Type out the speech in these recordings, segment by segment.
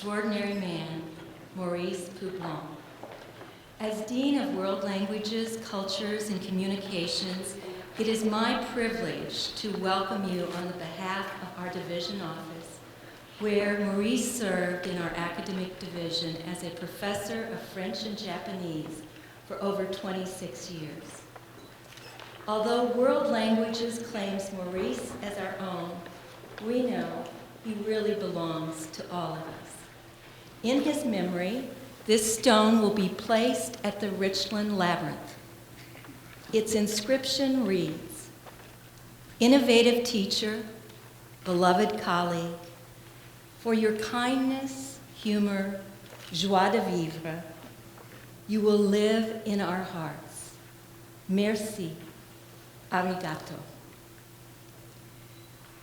extraordinary man, Maurice Poublan. As Dean of World Languages, Cultures, and Communications, it is my privilege to welcome you on the behalf of our division office, where Maurice served in our academic division as a professor of French and Japanese for over 26 years. Although World Languages claims Maurice as our own, we know he really belongs to all of us. In his memory, this stone will be placed at the Richland Labyrinth. Its inscription reads, "Innovative teacher, beloved colleague, for your kindness, humor, joie de vivre, you will live in our hearts. Merci, arigato."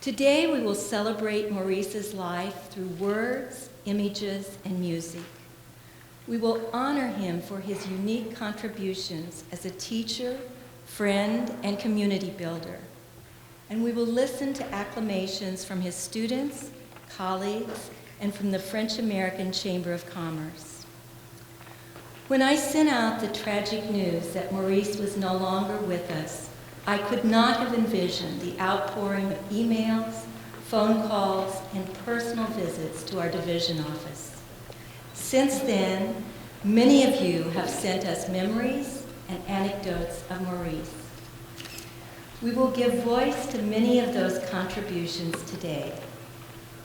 Today we will celebrate Maurice's life through words, images, and music. We will honor him for his unique contributions as a teacher, friend, and community builder. And we will listen to acclamations from his students, colleagues, and from the French-American Chamber of Commerce. When I sent out the tragic news that Maurice was no longer with us, I could not have envisioned the outpouring of emails, phone calls, and personal visits to our division office. Since then, many of you have sent us memories and anecdotes of Maurice. We will give voice to many of those contributions today.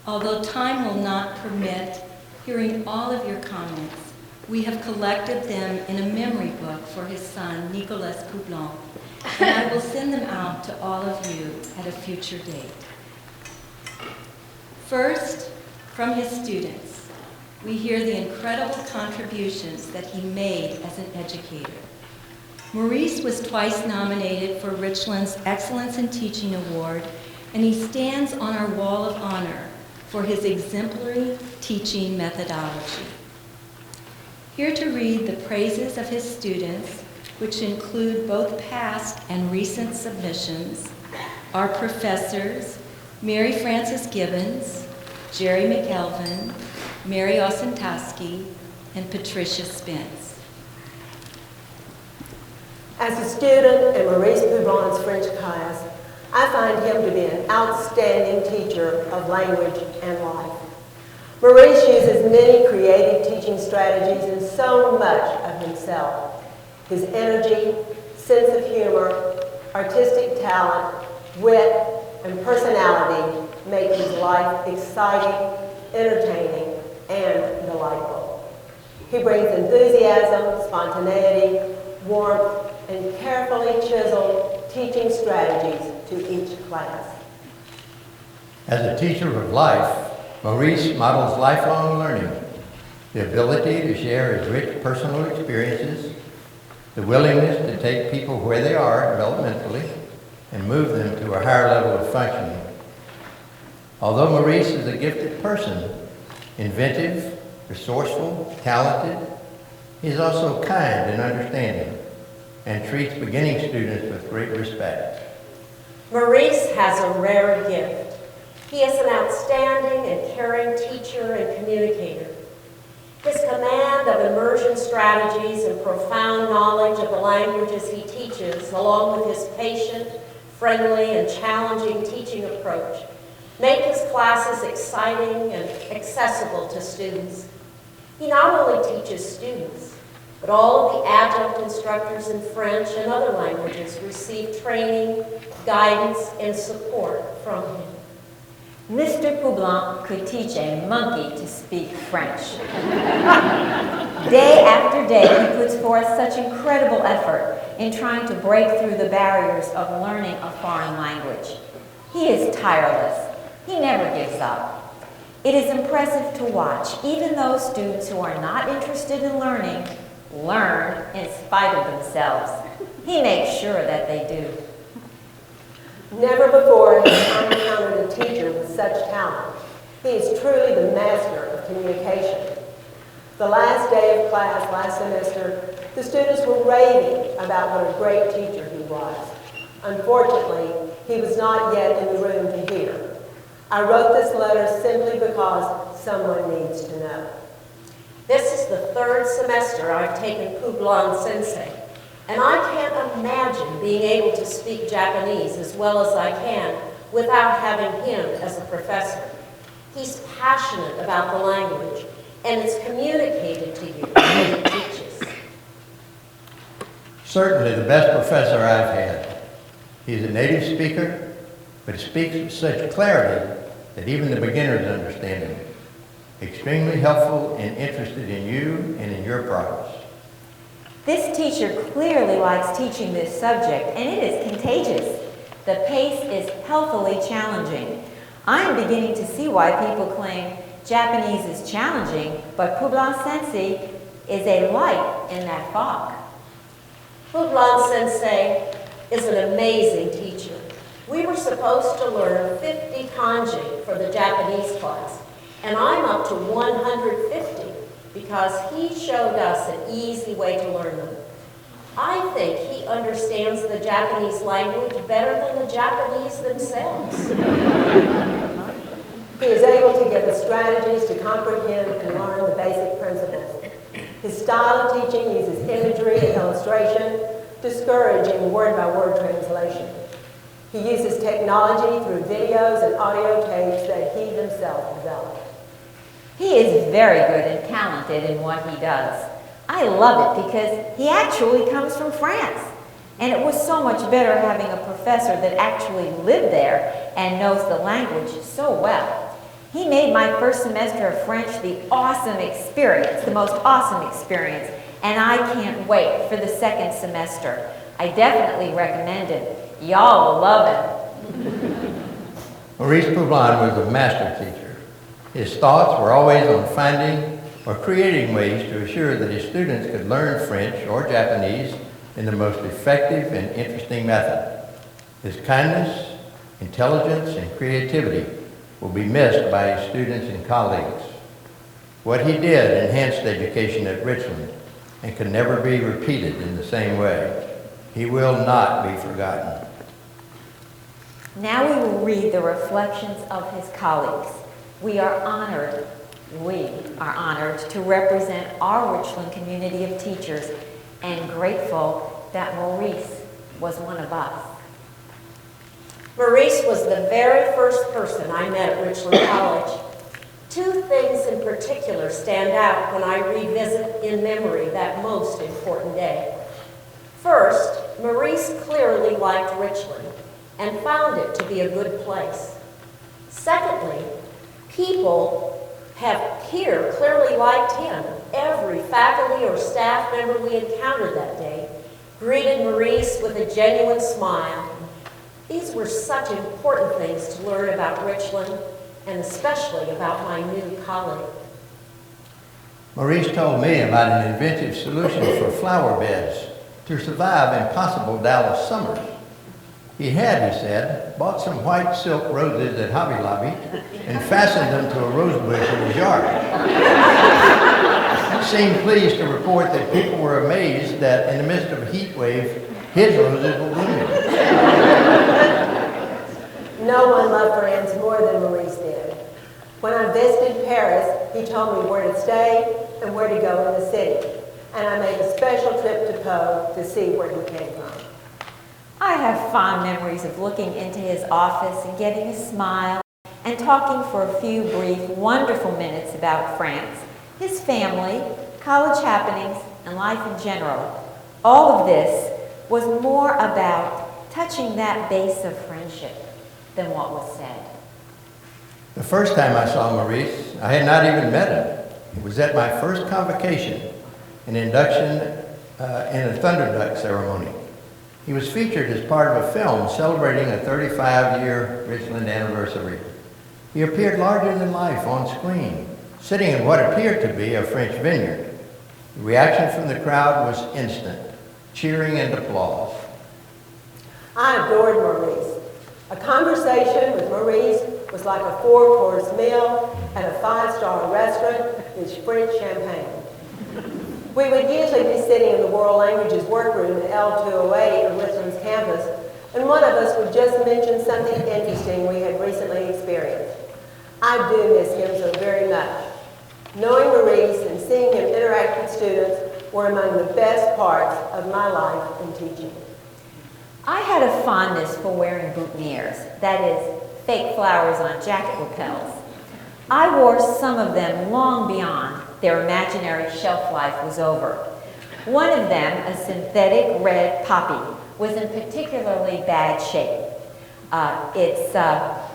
Although time will not permit hearing all of your comments, we have collected them in a memory book for his son, Nicolas Poublan, and I will send them out to all of you at a future date. First, from his students, we hear the incredible contributions that he made as an educator. Maurice was twice nominated for Richland's Excellence in Teaching Award, and he stands on our wall of honor for his exemplary teaching methodology. Here to read the praises of his students, which include both past and recent submissions, are professors Mary Frances Gibbons, Jerry McElvin, Mary Osentowski, and Patricia Spence. As a student in Maurice Poublan's French class, I find him to be an outstanding teacher of language and life. Maurice uses many creative teaching strategies and so much of himself. His energy, sense of humor, artistic talent, wit, and personality make his life exciting, entertaining, and delightful. He brings enthusiasm, spontaneity, warmth, and carefully chiseled teaching strategies to each class. As a teacher of life, Maurice models lifelong learning, the ability to share his rich personal experiences, the willingness to take people where they are developmentally and move them to a higher level of functioning. Although Maurice is a gifted person, inventive, resourceful, talented, he is also kind and understanding and treats beginning students with great respect. Maurice has a rare gift. He is an outstanding and caring teacher and communicator. His command of immersion strategies and profound knowledge of the languages he teaches, along with his patient, friendly, and challenging teaching approach, make his classes exciting and accessible to students. He not only teaches students, but all of the adjunct instructors in French and other languages receive training, guidance, and support from him. Mr. Poublan could teach a monkey to speak French. Day after day, he puts forth such incredible effort in trying to break through the barriers of learning a foreign language. He is tireless. He never gives up. It is impressive to watch even those students who are not interested in learning learn in spite of themselves. He makes sure that they do. Never before has I encountered a teacher with such talent. He is truly the master of communication. The last day of class last semester, the students were raving about what a great teacher he was. Unfortunately, he was not yet in the room to hear. I wrote this letter simply because someone needs to know. This is the third semester I've taken Poublan Sensei, and I can't imagine being able to speak Japanese as well as I can without having him as a professor. He's passionate about the language, and it's communicated to you when he teaches. Certainly the best professor I've had. He's a native speaker, but speaks with such clarity that even the beginners understand him. Extremely helpful and interested in you and in your progress. This teacher clearly likes teaching this subject, and it is contagious. The pace is healthily challenging. I am beginning to see why people claim Japanese is challenging, but Poublan Sensei is a light in that fog. Poublan Sensei is an amazing teacher. We were supposed to learn 50 kanji for the Japanese class, and I'm up to 150 because he showed us an easy way to learn them. I think he understands the Japanese language better than the Japanese themselves. He is able to give us strategies to comprehend and learn the basic principles. His style of teaching uses imagery and illustration, discouraging word-by-word translation. He uses technology through videos and audio tapes that he himself developed. He is very good and talented in what he does. I love it because he actually comes from France. And it was so much better having a professor that actually lived there and knows the language so well. He made my first semester of French the awesome experience, the most awesome experience, and I can't wait for the second semester. I definitely recommend it. Y'all will love him. Maurice Poublan was a master teacher. His thoughts were always on finding or creating ways to assure that his students could learn French or Japanese in the most effective and interesting method. His kindness, intelligence, and creativity will be missed by his students and colleagues. What he did enhanced education at Richland and can never be repeated in the same way. He will not be forgotten. Now we will read the reflections of his colleagues. We are honored to represent our Richland community of teachers and grateful that Maurice was one of us. Maurice was the very first person I met at Richland College. Two things in particular stand out when I revisit in memory that most important day. First, Maurice clearly liked Richland and found it to be a good place. Secondly, people here clearly liked him. Every faculty or staff member we encountered that day greeted Maurice with a genuine smile. These were such important things to learn about Richland, and especially about my new colleague. Maurice told me about an inventive solution for flower beds to survive impossible Dallas summers. He had, he said, bought some white silk roses at Hobby Lobby and fastened them to a rose bush in his yard. He seemed pleased to report that people were amazed that in the midst of a heat wave, his roses were blooming. No one loved France more than Maurice did. When I visited Paris, he told me where to stay and where to go in the city. And I made a special trip to Pau to see where he came from. I have fond memories of looking into his office and getting a smile and talking for a few brief, wonderful minutes about France, his family, college happenings, and life in general. All of this was more about touching that base of friendship than what was said. The first time I saw Maurice, I had not even met him. It was at my first convocation, an induction in a Thunderduck ceremony. He was featured as part of a film celebrating a 35-year Richland anniversary. He appeared larger than life on screen, sitting in what appeared to be a French vineyard. The reaction from the crowd was instant, cheering and applause. I adored Maurice. A conversation with Maurice was like a 4-course meal at a 5-star restaurant with French champagne. We would usually be sitting in the World Languages workroom at L208 on Richland's campus, and one of us would just mention something interesting we had recently experienced. I do miss him so very much. Knowing Maurice and seeing him interact with students were among the best parts of my life in teaching. I had a fondness for wearing boutonnieres, that is, fake flowers on jacket lapels. I wore some of them long beyond their imaginary shelf life was over. One of them, a synthetic red poppy, was in particularly bad shape.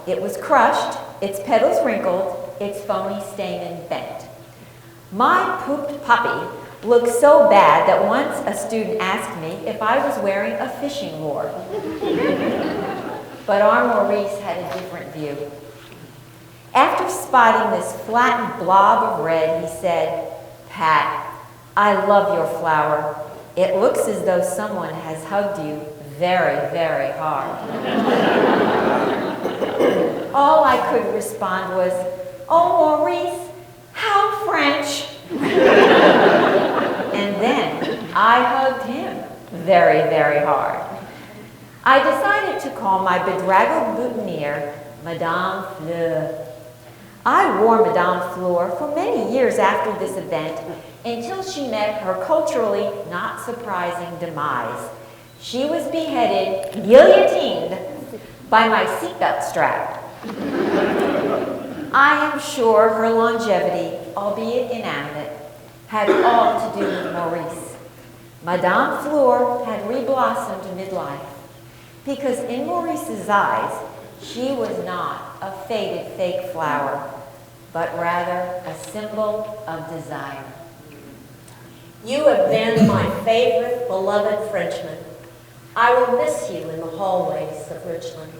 It was crushed, its petals wrinkled, its phony stamen bent. My pooped poppy looked so bad that once a student asked me if I was wearing a fishing lure. But our Maurice had a different view. After spotting this flattened blob of red, he said, "Pat, I love your flower. It looks as though someone has hugged you very, very hard." All I could respond was, "Oh, Maurice, how French." And then I hugged him very, very hard. I decided to call my bedraggled boutonniere Madame Fleur. I wore Madame Fleur for many years after this event until she met her culturally not surprising demise. She was beheaded, guillotined, by my seatbelt strap. I am sure her longevity, albeit inanimate, had all to do with Maurice. Madame Fleur had reblossomed midlife because in Maurice's eyes, she was not a faded fake flower, but rather a symbol of desire. You have been my favorite, beloved Frenchman. I will miss you in the hallways of Richland.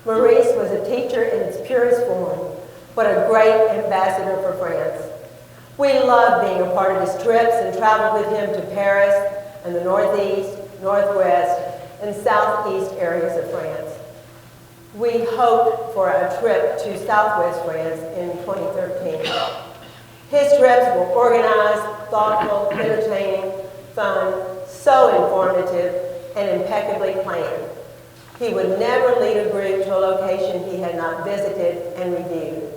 Maurice was a teacher in its purest form, but a great ambassador for France. We loved being a part of his trips and traveled with him to Paris and the Northeast, Northwest, and Southeast areas of France. We hoped for a trip to Southwest France in 2013. His trips were organized, thoughtful, entertaining, fun, so informative, and impeccably planned. He would never lead a group to a location he had not visited and reviewed.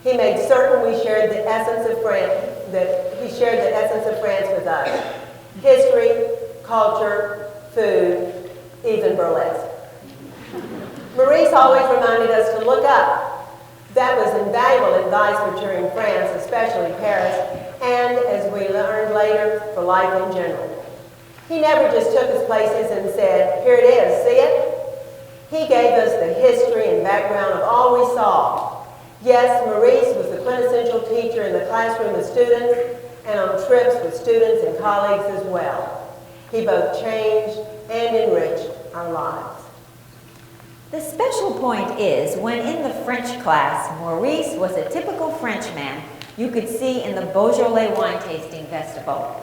He made certain we shared the essence of France, with us. History, culture, food, even burlesque. Maurice always reminded us to look up. That was invaluable advice for touring France, especially Paris, and as we learned later, for life in general. He never just took us places and said, "Here it is, see it?" He gave us the history and background of all we saw. Yes, Maurice was the quintessential teacher in the classroom with students and on trips with students and colleagues as well. He both changed and enriched our lives. The special point is, when in the French class, Maurice was a typical Frenchman you could see in the Beaujolais wine tasting festival.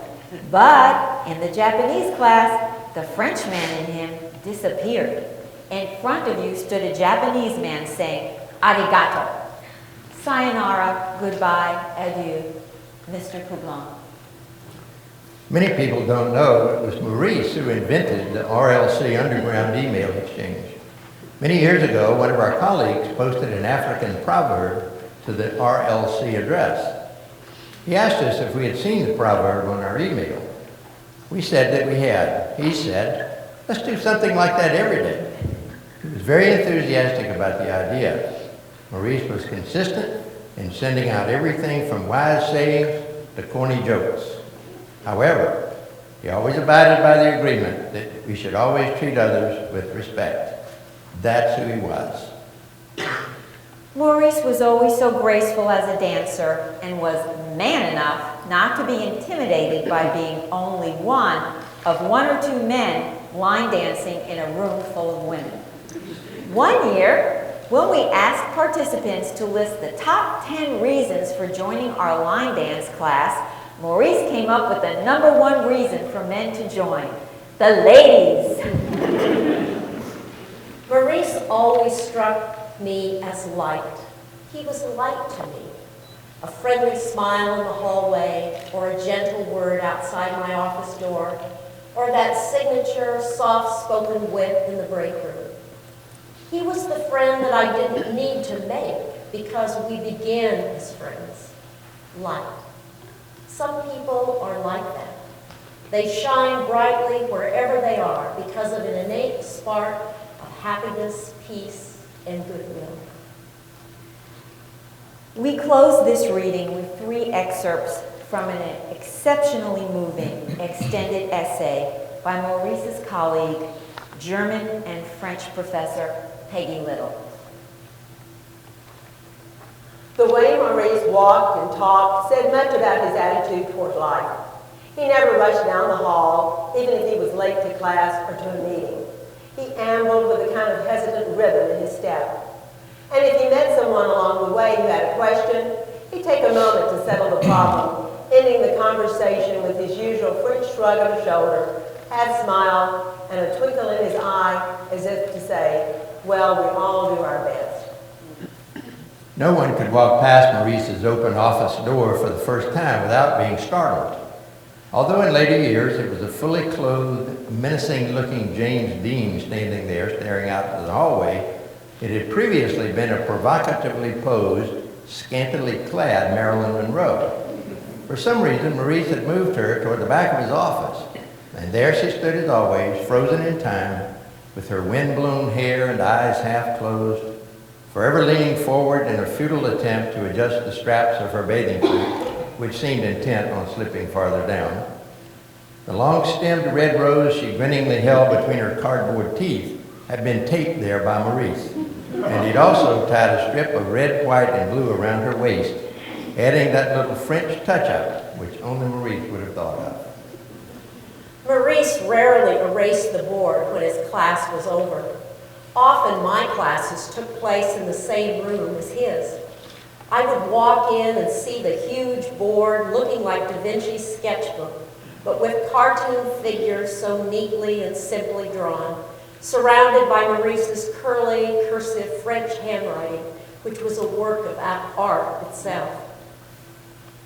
But in the Japanese class, the Frenchman in him disappeared. In front of you stood a Japanese man saying, "Arigato." Sayonara, goodbye, adieu, Mr. Poublan. Many people don't know it was Maurice who invented the RLC underground email exchange. Many years ago, one of our colleagues posted an African proverb to the RLC address. He asked us if we had seen the proverb on our email. We said that we had. He said, "Let's do something like that every day." He was very enthusiastic about the idea. Maurice was consistent in sending out everything from wise sayings to corny jokes. However, he always abided by the agreement that we should always treat others with respect. That's who he was. Maurice was always so graceful as a dancer and was man enough not to be intimidated by being only one of one or two men line dancing in a room full of women. One year, when we asked participants to list the top 10 reasons for joining our line dance class, Maurice came up with the #1 reason for men to join: the ladies. Maurice always struck me as light. He was light to me. A friendly smile in the hallway, or a gentle word outside my office door, or that signature soft-spoken wit in the break room. He was the friend that I didn't need to make. because we begin as friends, light. Some people are like that. They shine brightly wherever they are because of an innate spark of happiness, peace, and goodwill. We close this reading with 3 excerpts from an exceptionally moving extended essay by Maurice's colleague, German and French professor Peggy Little. The way Maurice walked and talked said much about his attitude toward life. He never rushed down the hall, even if he was late to class or to a meeting. He ambled with a kind of hesitant rhythm in his step. And if he met someone along the way who had a question, he'd take a moment to settle the problem, ending the conversation with his usual French shrug of the shoulder, half smile, and a twinkle in his eye as if to say, well, we all do our best. No one could walk past Maurice's open office door for the first time without being startled. Although in later years it was a fully clothed, menacing-looking James Dean standing there staring out into the hallway, it had previously been a provocatively posed, scantily clad Marilyn Monroe. For some reason, Maurice had moved her toward the back of his office, and there she stood as always, frozen in time, with her wind-blown hair and eyes half closed, forever leaning forward in a futile attempt to adjust the straps of her bathing suit, which seemed intent on slipping farther down. The long-stemmed red rose she grinningly held between her cardboard teeth had been taped there by Maurice, and he'd also tied a strip of red, white, and blue around her waist, adding that little French touch-up, which only Maurice would have thought of. Maurice rarely erased the board when his class was over. Often my classes took place in the same room as his. I would walk in and see the huge board looking like Da Vinci's sketchbook, but with cartoon figures so neatly and simply drawn, surrounded by Maurice's curly, cursive French handwriting, which was a work of art itself.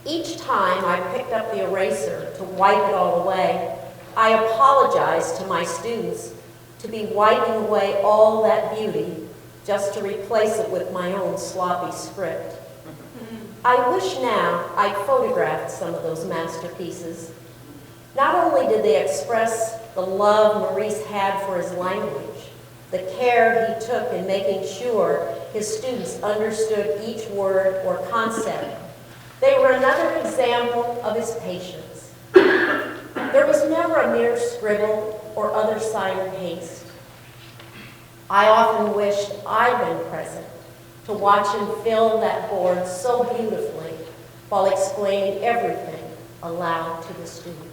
Each time I picked up the eraser to wipe it all away, I apologized to my students to be wiping away all that beauty just to replace it with my own sloppy script. I wish now I'd photographed some of those masterpieces. Not only did they express the love Maurice had for his language, the care he took in making sure his students understood each word or concept, they were another example of his patience. There was never a mere scribble or other sign of haste. I often wished I'd been present to watch him fill that board so beautifully while explaining everything aloud to the students.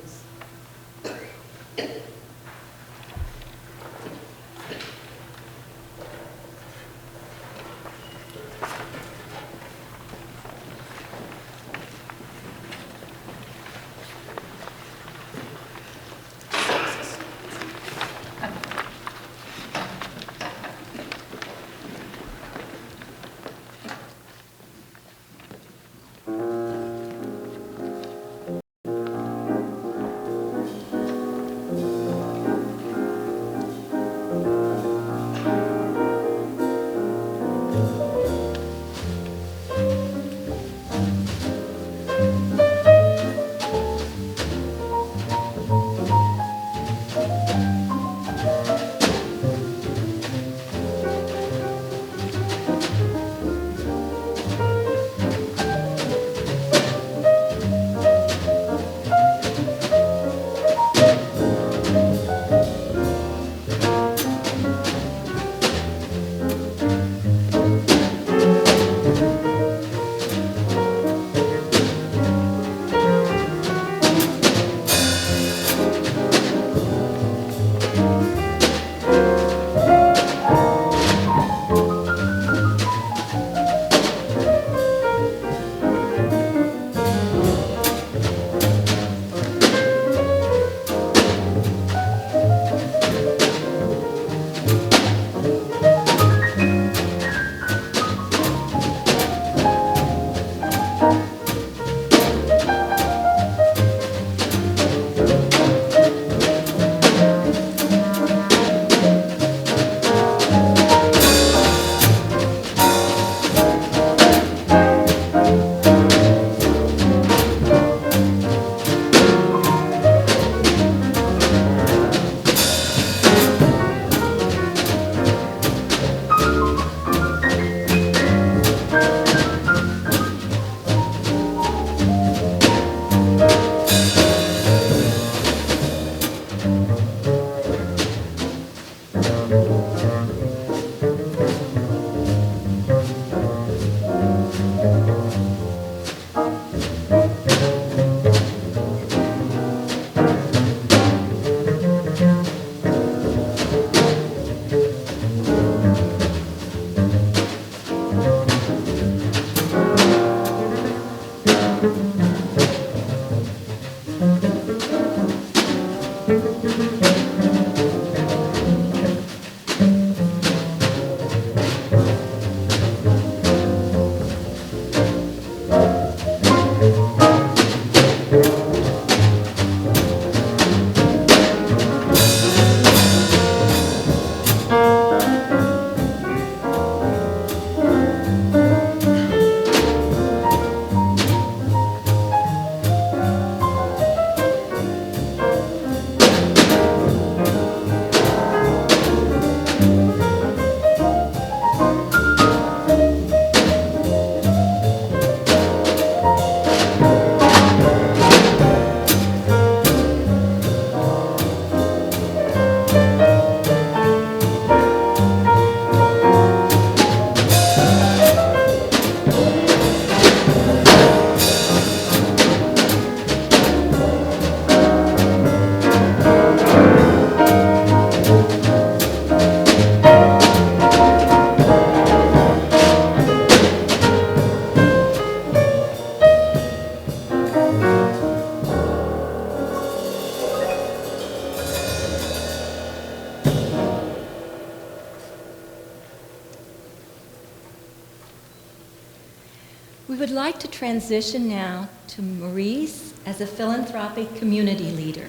would like to transition now to Maurice as a philanthropic community leader.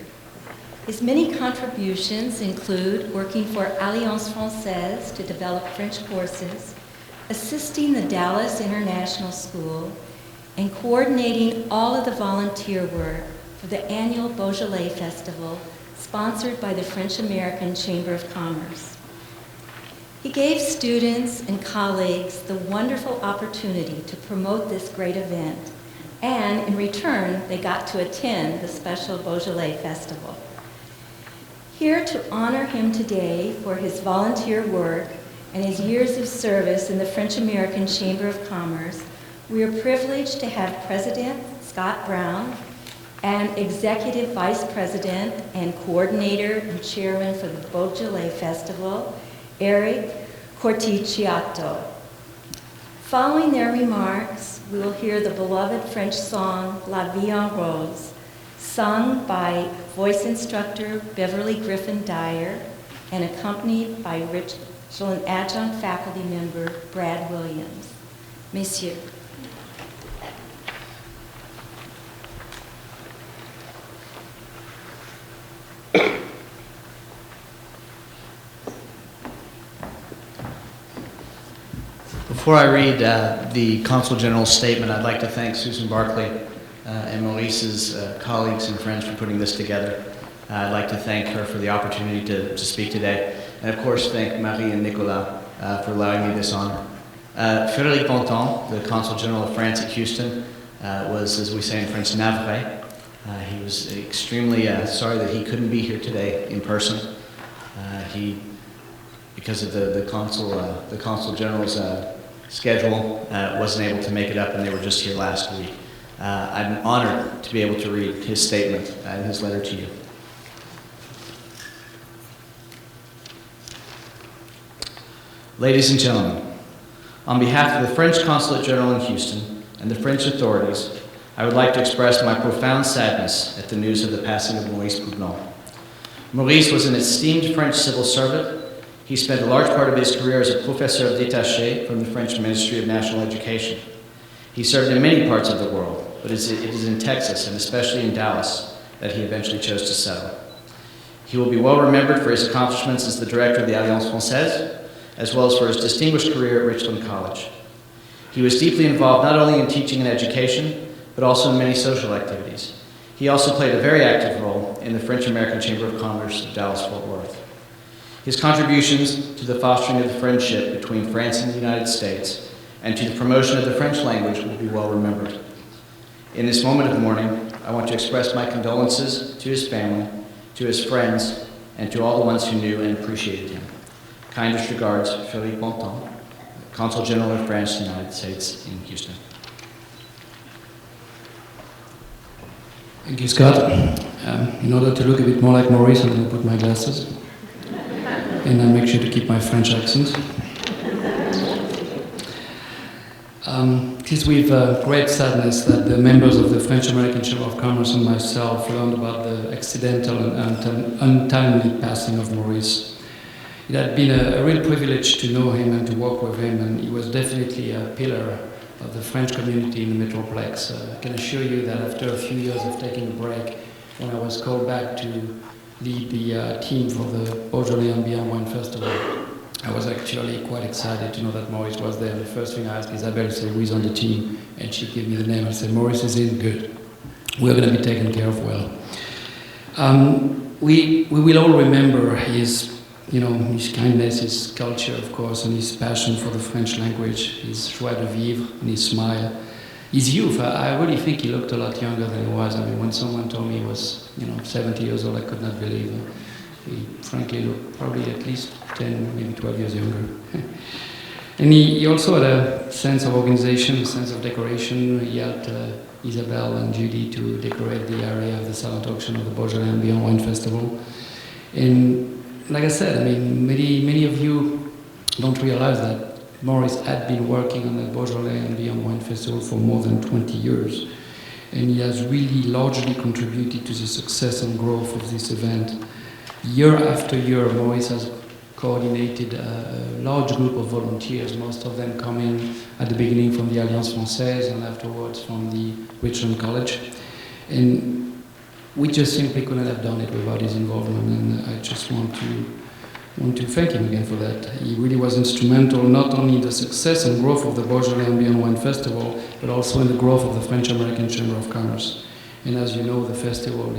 His many contributions include working for Alliance Française to develop French courses, assisting the Dallas International School, and coordinating all of the volunteer work for the annual Beaujolais Festival sponsored by the French-American Chamber of Commerce. He gave students and colleagues the wonderful opportunity to promote this great event, and in return, they got to attend the special Beaujolais Festival. Here to honor him today for his volunteer work and his years of service in the French-American Chamber of Commerce, we are privileged to have President Scott Brown and Executive Vice President and Coordinator and Chairman for the Beaujolais Festival, Eric Corticciato. Following their remarks, we will hear the beloved French song La Vie en Rose, sung by voice instructor Beverly Griffin Dyer and accompanied by Richel and adjunct faculty member Brad Williams. Messieurs. Before I read the Consul General's statement, I'd like to thank Susan Barclay and Maurice's colleagues and friends for putting this together. I'd like to thank her for the opportunity to speak today. And of course, thank Marie and Nicolas for allowing me this honor. Frédéric Bontemps, the Consul General of France at Houston, was, as we say in French, navré. He was extremely sorry that he couldn't be here today in person. Because of the Consul General's schedule, wasn't able to make it up, and they were just here last week. I'm honored to be able to read his statement and his letter to you. Ladies and gentlemen, on behalf of the French Consulate General in Houston and the French authorities, I would like to express my profound sadness at the news of the passing of Maurice Poublan. Maurice was an esteemed French civil servant. He spent a large part of his career as a professeur détaché from the French Ministry of National Education. He served in many parts of the world, but it is in Texas, and especially in Dallas, that he eventually chose to settle. He will be well remembered for his accomplishments as the director of the Alliance Française, as well as for his distinguished career at Richland College. He was deeply involved not only in teaching and education, but also in many social activities. He also played a very active role in the French-American Chamber of Commerce of Dallas-Fort Worth. His contributions to the fostering of the friendship between France and the United States and to the promotion of the French language will be well remembered. In this moment of mourning, I want to express my condolences to his family, to his friends, and to all the ones who knew and appreciated him. Kindest regards, Frédéric Bontemps, Consul General of France, United States in Houston. Thank you, Scott. In order to look a bit more like Maurice, I'm going to put my glasses. And I make sure to keep my French accent. It is with great sadness that the members of the French-American Chamber of Commerce and myself learned about the accidental and untimely passing of Maurice. It had been a real privilege to know him and to work with him, and he was definitely a pillar of the French community in the Metroplex. I can assure you that after a few years of taking a break, when I was called back to lead the team for the Beaujolais Ambient Wine Festival, I was actually quite excited to know that Maurice was there. The first thing I asked Isabelle, said, who is on the team? And she gave me the name. I said, Maurice is in, good. We're going to be taken care of well. We will all remember his kindness, his culture, of course, and his passion for the French language, his joie de vivre, and his smile. His youth, I really think he looked a lot younger than he was. I mean, when someone told me he was, 70 years old, I could not believe it. He frankly looked probably at least 10, maybe 12 years younger. And he also had a sense of organization, a sense of decoration. He helped Isabelle and Judy to decorate the area of the silent auction of the Beaujolais Ambient Wine Festival. And like I said, I mean, many of you don't realize that Maurice had been working on the Beaujolais Ambient Wine Festival for more than 20 years. And he has really largely contributed to the success and growth of this event. Year after year, Maurice has coordinated a large group of volunteers, most of them coming at the beginning from the Alliance Française and afterwards from the Richland College. And we just simply couldn't have done it without his involvement, and I just want to thank him again for that. He really was instrumental not only in the success and growth of the Beaujolais and Beyond Wine Festival, but also in the growth of the French-American Chamber of Commerce. And as you know, the festival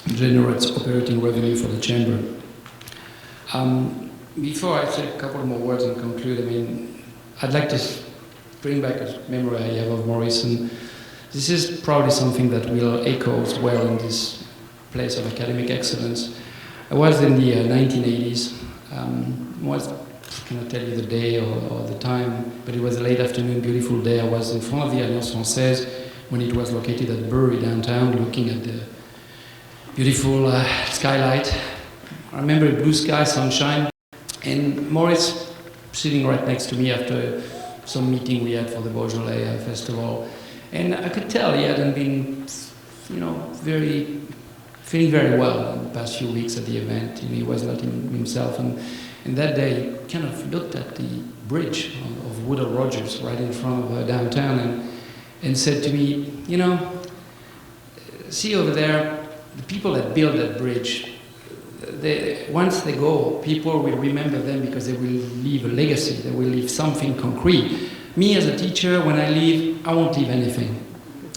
generates operating revenue for the Chamber. Before I say a couple more words and conclude, I'd like to bring back a memory I have of Maurice, and this is probably something that will echo as well in this place of academic excellence. I was in the 1980s. I cannot tell you the day or the time, but it was a late afternoon, beautiful day. I was in front of the Alliance Française when it was located at Bury downtown, looking at the beautiful skylight. I remember blue sky, sunshine, and Maurice sitting right next to me after some meeting we had for the Beaujolais Festival. And I could tell he hadn't been, feeling very well in the past few weeks at the event. He was not himself. And that day, he kind of looked at the bridge of Woodall Rogers right in front of downtown and said to me, see over there, the people that built that bridge, once they go, people will remember them because they will leave a legacy, they will leave something concrete. Me as a teacher, when I leave, I won't leave anything.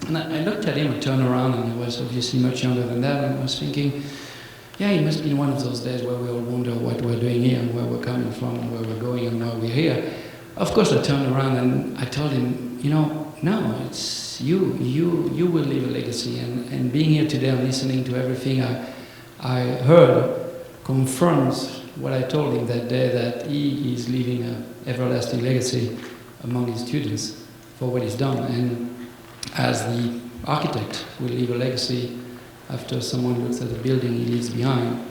And I looked at him, I turned around, and he was obviously much younger than that, and I was thinking, yeah, it must be one of those days where we all wonder what we're doing here, and where we're coming from, and where we're going, and why we're here. Of course, I turned around and I told him, no, it's you will leave a legacy, and being here today and listening to everything I heard confirms what I told him that day, that he is leaving an everlasting legacy among his students for what he's done. And as the architect will leave a legacy after someone looks at the building he leaves behind,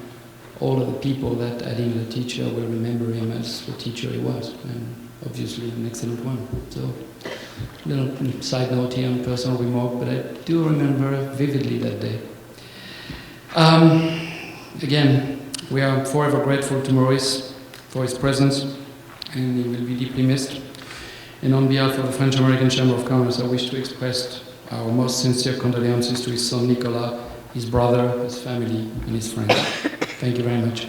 all of the people that, adding the teacher, will remember him as the teacher he was, and obviously an excellent one. So, little side note here on personal remark, but I do remember vividly that day. Again, we are forever grateful to Maurice for his presence, and he will be deeply missed. And on behalf of the French-American Chamber of Commerce, I wish to express our most sincere condolences to his son Nicolas, his brother, his family, and his friends. Thank you very much.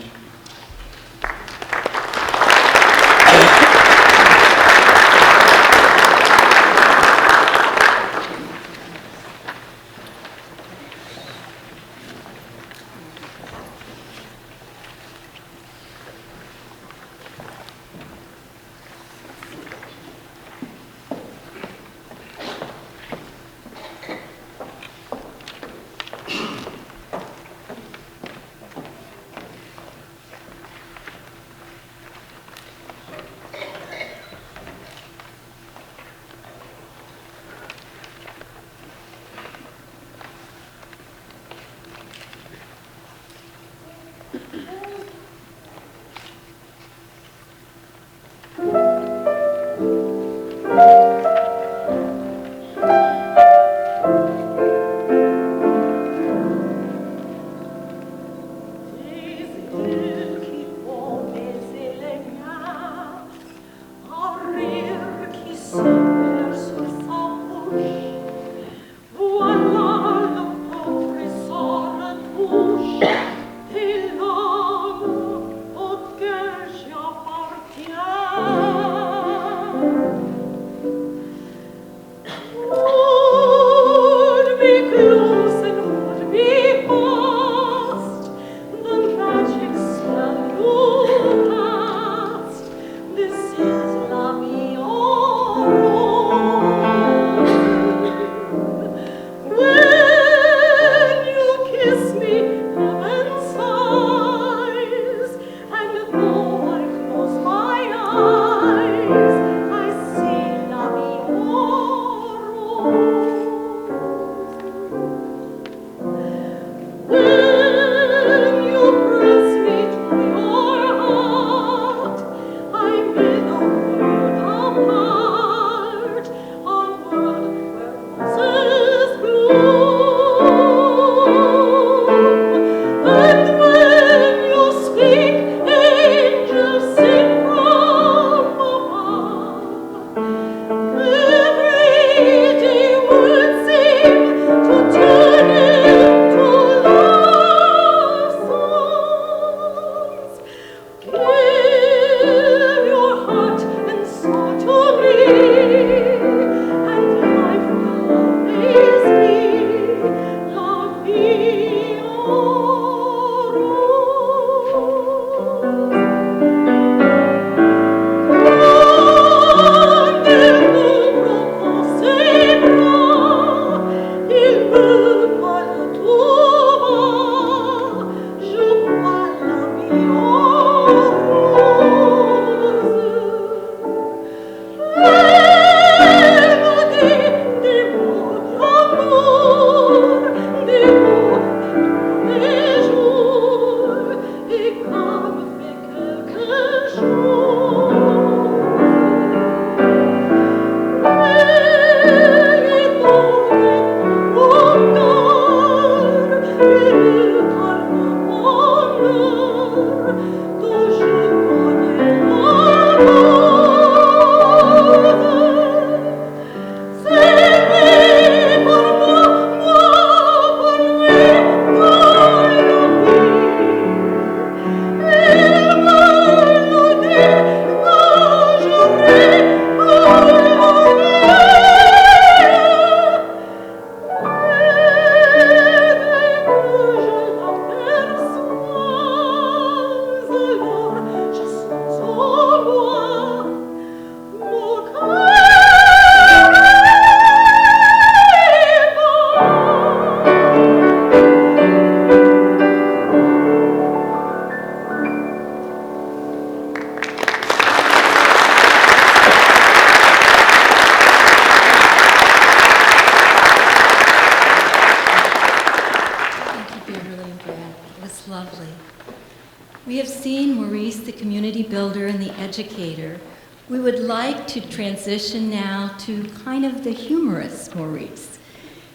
we have seen Maurice, the community builder and the educator. We would like to transition now to kind of the humorous Maurice.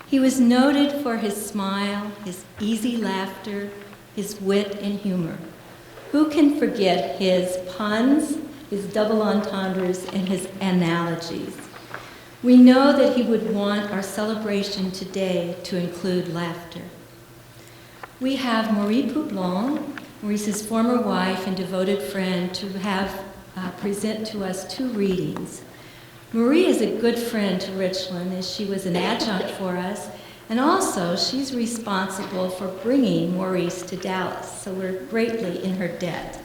He was noted for his smile, his easy laughter, his wit and humor. Who can forget his puns, his double entendres, and his analogies? We know that he would want our celebration today to include laughter. We have Maurice Poublan, Maurice's former wife and devoted friend, to have present to us 2 readings. Marie is a good friend to Richland, as she was an adjunct for us, and also she's responsible for bringing Maurice to Dallas, so we're greatly in her debt.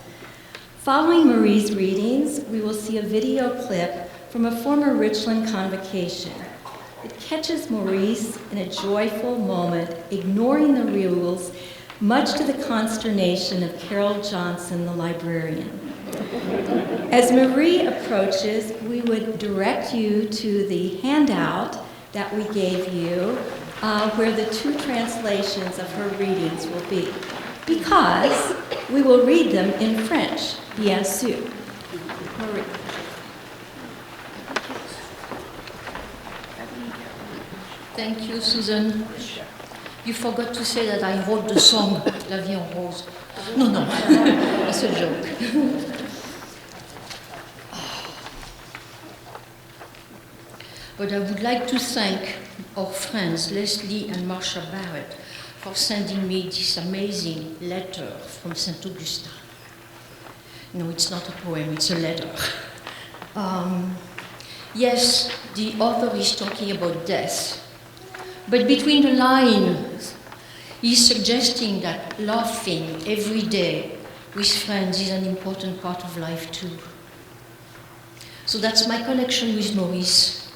Following Marie's readings, we will see a video clip from a former Richland convocation. It catches Maurice in a joyful moment, ignoring the rules, much to the consternation of Carol Johnson, the librarian. As Marie approaches, we would direct you to the handout that we gave you, where the 2 translations of her readings will be, because we will read them in French, bien sûr. Marie. Thank you, Susan. You forgot to say that I wrote the song, La Vie en Rose. No, it's a joke. But I would like to thank our friends, Leslie and Marsha Barrett, for sending me this amazing letter from St. Augustine. No, it's not a poem, it's a letter. Yes, the author is talking about death. But between the lines, he's suggesting that laughing every day with friends is an important part of life too. So that's my connection with Maurice.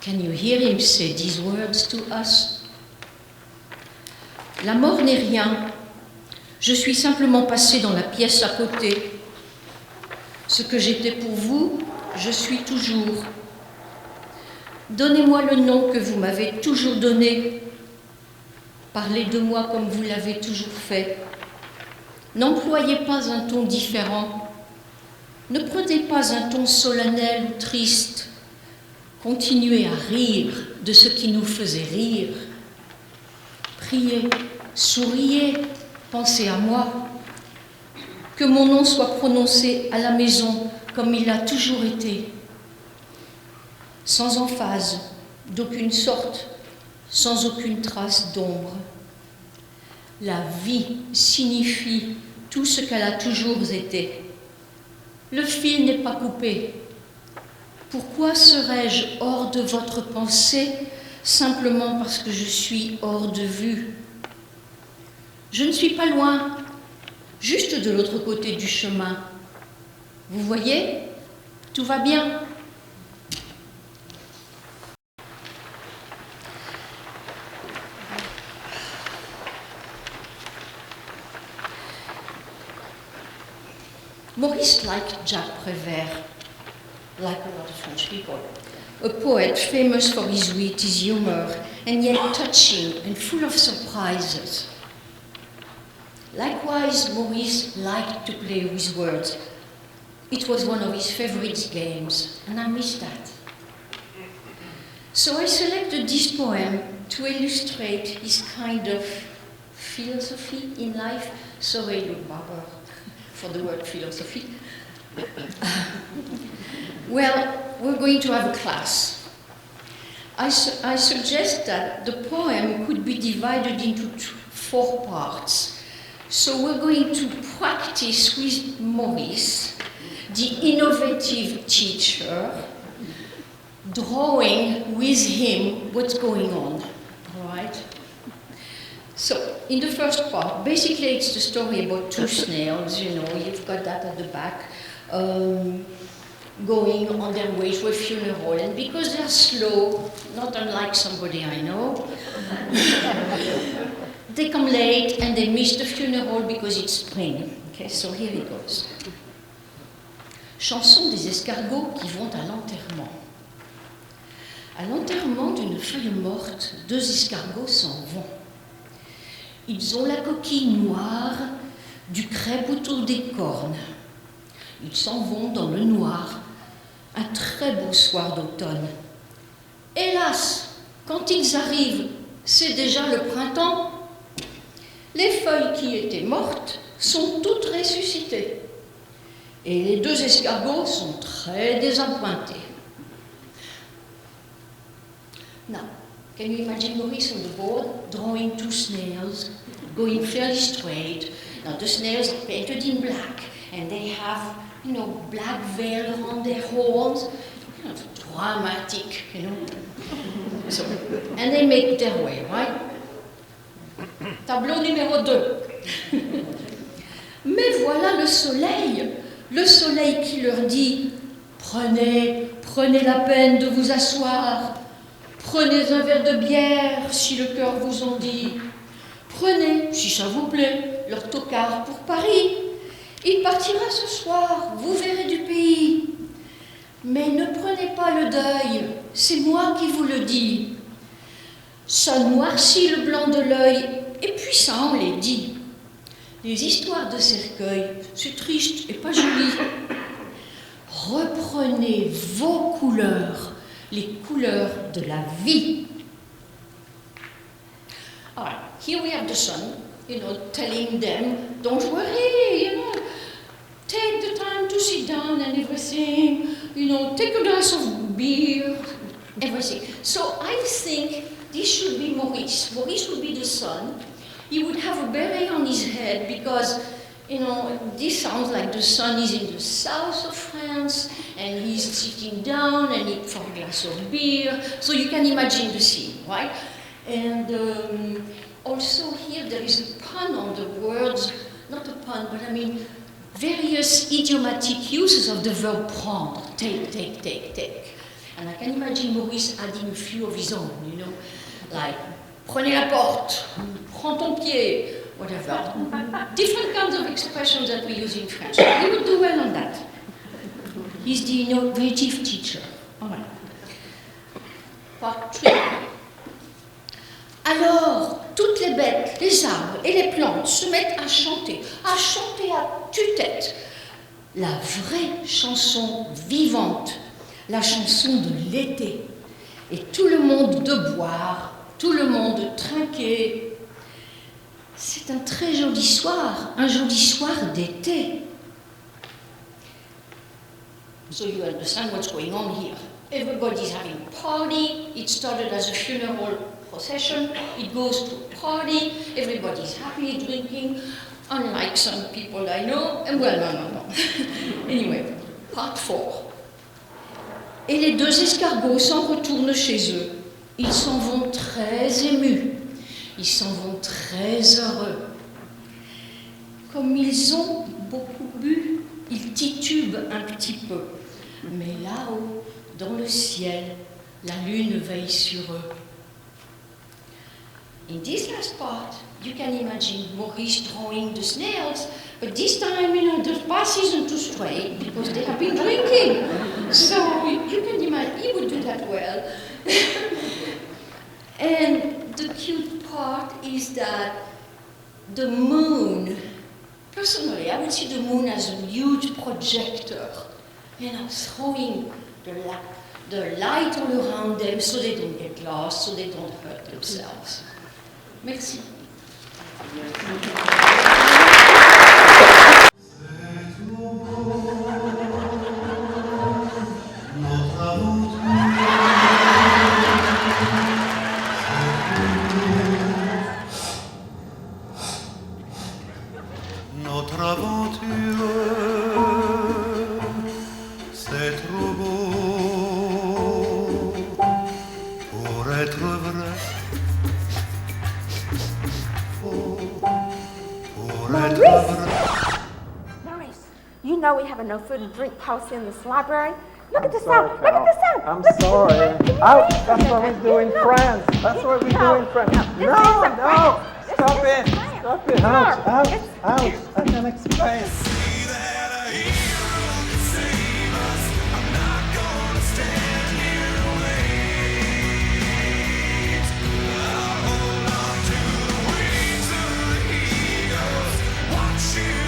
Can you hear him say these words to us? La mort n'est rien. Je suis simplement passé dans la pièce à côté. Ce que j'étais pour vous, je suis toujours. Donnez-moi le nom que vous m'avez toujours donné. Parlez de moi comme vous l'avez toujours fait. N'employez pas un ton différent. Ne prenez pas un ton solennel ou triste. Continuez à rire de ce qui nous faisait rire. Priez, souriez, pensez à moi. Que mon nom soit prononcé à la maison comme il a toujours été. Sans emphase, d'aucune sorte, sans aucune trace d'ombre. La vie signifie tout ce qu'elle a toujours été. Le fil n'est pas coupé. Pourquoi serais-je hors de votre pensée simplement parce que je suis hors de vue? Je ne suis pas loin, juste de l'autre côté du chemin. Vous voyez, tout va bien. Maurice liked Jacques Prévert, like a lot of French people. A poet famous for his wit, his humor, and yet touching and full of surprises. Likewise, Maurice liked to play with words. It was one of his favorite games, and I miss that. So I selected this poem to illustrate his kind of philosophy in life. Sorry, Luke Barber, for the word philosophy. Well, we're going to have a class. I suggest that the poem could be divided into 4 parts. So we're going to practice with Maurice, the innovative teacher, drawing with him what's going on, all right? So, in the first part, basically it's the story about 2 snails, you know, you've got that at the back, going on their way to a funeral, and because they're slow, not unlike somebody I know, they come late and they miss the funeral because it's spring. Okay, so here it goes. Chanson des escargots qui vont à l'enterrement. À l'enterrement d'une feuille morte, 2 escargots s'en vont. Ils ont la coquille noire, du crêpe autour des cornes. Ils s'en vont dans le noir, un très beau soir d'automne. Hélas, quand ils arrivent, c'est déjà le printemps. Les feuilles qui étaient mortes sont toutes ressuscitées. Et les deux escargots sont très désappointés. Now, can you imagine Maurice on the board drawing two snails, going fairly straight? Now, the snails are painted in black, and they have, black veil around their horns, kind of dramatic, So, and they make their way, right? Tableau numéro 2. Mais voilà le soleil qui leur dit « Prenez la peine de vous asseoir, prenez un verre de bière si le cœur vous en dit, prenez, si ça vous plaît, leur tocard pour Paris. Il partira ce soir, vous verrez du pays. Mais ne prenez pas le deuil, c'est moi qui vous le dis. Ça noircit le blanc de l'œil, et puis ça enlaidit. Les histoires de cercueil, c'est triste et pas joli. Reprenez vos couleurs, les couleurs de la vie. All right, here we have the sun, telling them, don't worry, take the time to sit down and everything, take a glass of beer, everything. So I think this should be Maurice. Maurice would be the sun. He would have a beret on his head because, this sounds like the sun is in the south of France and he's sitting down and eating for a glass of beer. So you can imagine the scene, right? And also here there is a pun on the words, not a pun, but various idiomatic uses of the verb prendre, take. And I can imagine Maurice adding a few of his own, like prenez la porte, prends ton pied, whatever. Different kinds of expressions that we use in French. He would do well on that. He's the innovative teacher. All right. Part 3. Alors, toutes les bêtes, les arbres et les plantes se mettent à chanter à tue-tête. La vraie chanson vivante, la chanson de l'été. Et tout le monde de boire, tout le monde trinquer. C'est un très joli soir, un joli soir d'été. So you understand what's going on here. Everybody's having a party. It started as a funeral procession. It goes to a party. Everybody's happy, drinking, unlike some people I know. And well, no. Anyway, part 4. Et les deux escargots s'en retournent chez eux. Ils s'en vont très émus. Ils s'en vont très heureux. Comme ils ont beaucoup bu, ils titubent un petit peu. Mais là-haut, dans le ciel, la lune veille sur eux. In this last part, you can imagine Maurice drawing the snails, but this time, the path isn't too straight because they have been drinking. So you can imagine, he would do that well. And the cute part is that the moon, personally, I would see the moon as a huge projector, throwing the light all around them so they don't get lost, so they don't hurt themselves. Merci. Notre aventure, c'est trop beau pour être vrai. Maurice, you know we have a no food and drink policy in this library. Look at the Sorry, sound. Look at the sound. I'm Listen, sorry. Can you Ouch, read? that's what we do in France. That's what we do in France. No, stop it. Stop it. Ouch. I can explain. Watching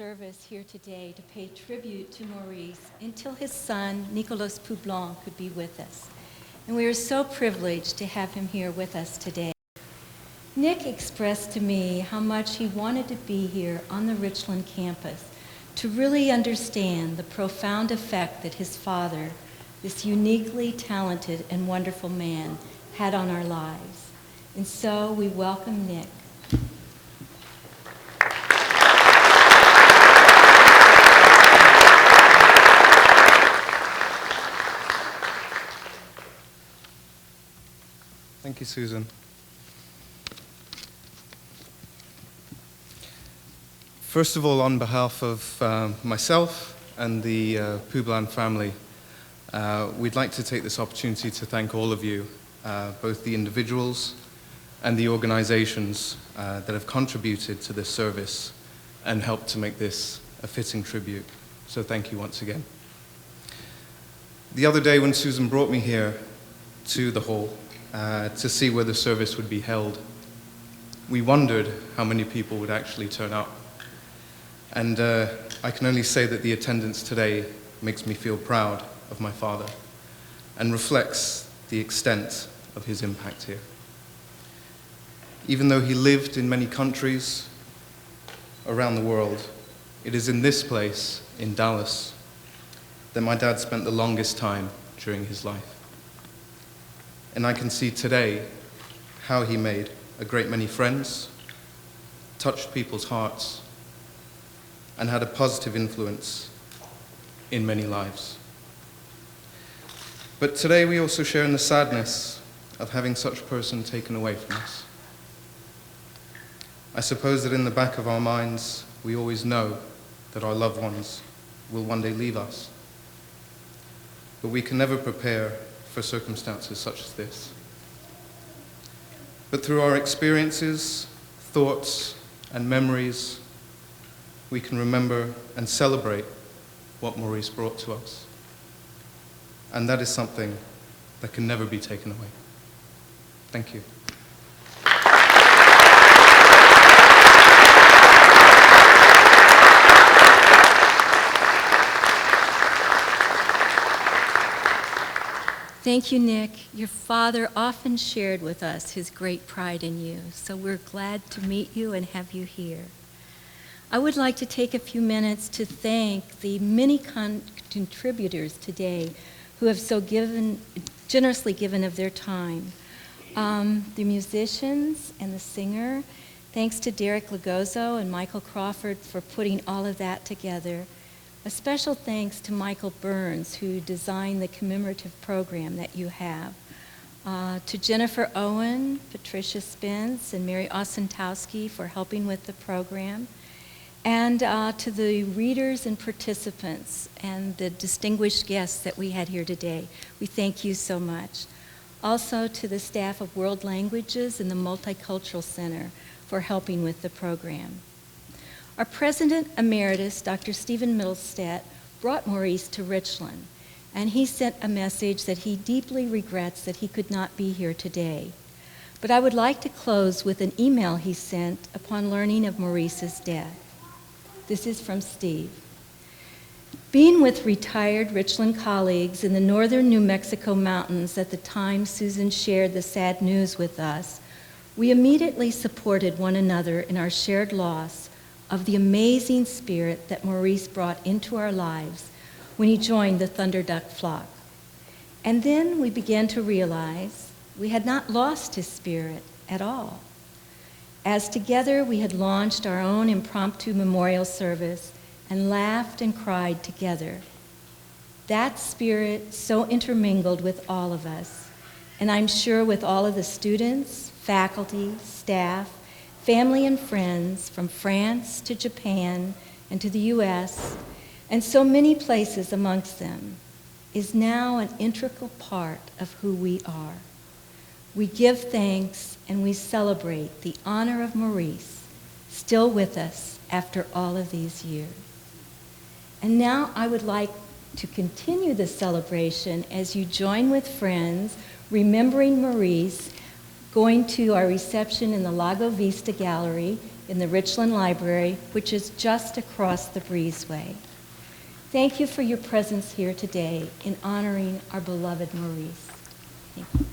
service here today to pay tribute to Maurice until his son, Nicolas Poublan, could be with us. And we are so privileged to have him here with us today. Nick expressed to me how much he wanted to be here on the Richland campus to really understand the profound effect that his father, this uniquely talented and wonderful man, had on our lives. And so we welcome Nick. Thank you, Susan. First of all, on behalf of myself and the Poublan family, we'd like to take this opportunity to thank all of you, both the individuals and the organizations that have contributed to this service and helped to make this a fitting tribute. So thank you once again. The other day when Susan brought me here to the hall to see where the service would be held, we wondered how many people would actually turn up. And I can only say that the attendance today makes me feel proud of my father and reflects the extent of his impact here. Even though he lived in many countries around the world, it is in this place, in Dallas, that my dad spent the longest time during his life. And I can see today how he made a great many friends, touched people's hearts, and had a positive influence in many lives. But today we also share in the sadness of having such a person taken away from us. I suppose that in the back of our minds, we always know that our loved ones will one day leave us. But we can never prepare for circumstances such as this. But through our experiences, thoughts, and memories, we can remember and celebrate what Maurice brought to us. And that is something that can never be taken away. Thank you. Thank you, Nick. Your father often shared with us his great pride in you, so we're glad to meet you and have you here. I would like to take a few minutes to thank the many contributors today who have so generously given of their time. The musicians and the singer, thanks to Derek Lagozo and Michael Crawford for putting all of that together. A special thanks to Michael Burns, who designed the commemorative program that you have. To Jennifer Owen, Patricia Spence, and Mary Osentowski for helping with the program. And to the readers and participants and the distinguished guests that we had here today. We thank you so much. Also to the staff of World Languages and the Multicultural Center for helping with the program. Our President Emeritus, Dr. Stephen Middlestedt, brought Maurice to Richland, and he sent a message that he deeply regrets that he could not be here today. But I would like to close with an email he sent upon learning of Maurice's death. This is from Steve. Being with retired Richland colleagues in the northern New Mexico mountains at the time Susan shared the sad news with us, we immediately supported one another in our shared loss of the amazing spirit that Maurice brought into our lives when he joined the Thunderduck flock. And then we began to realize we had not lost his spirit at all. As together we had launched our own impromptu memorial service and laughed and cried together. That spirit so intermingled with all of us, and I'm sure with all of the students, faculty, staff, family and friends from France to Japan and to the US, and so many places amongst them, is now an integral part of who we are. We give thanks and we celebrate the honor of Maurice, still with us after all of these years. And now I would like to continue the celebration as you join with friends, remembering Maurice, going to our reception in the Lago Vista Gallery in the Richland Library, which is just across the breezeway. Thank you for your presence here today in honoring our beloved Maurice. Thank you.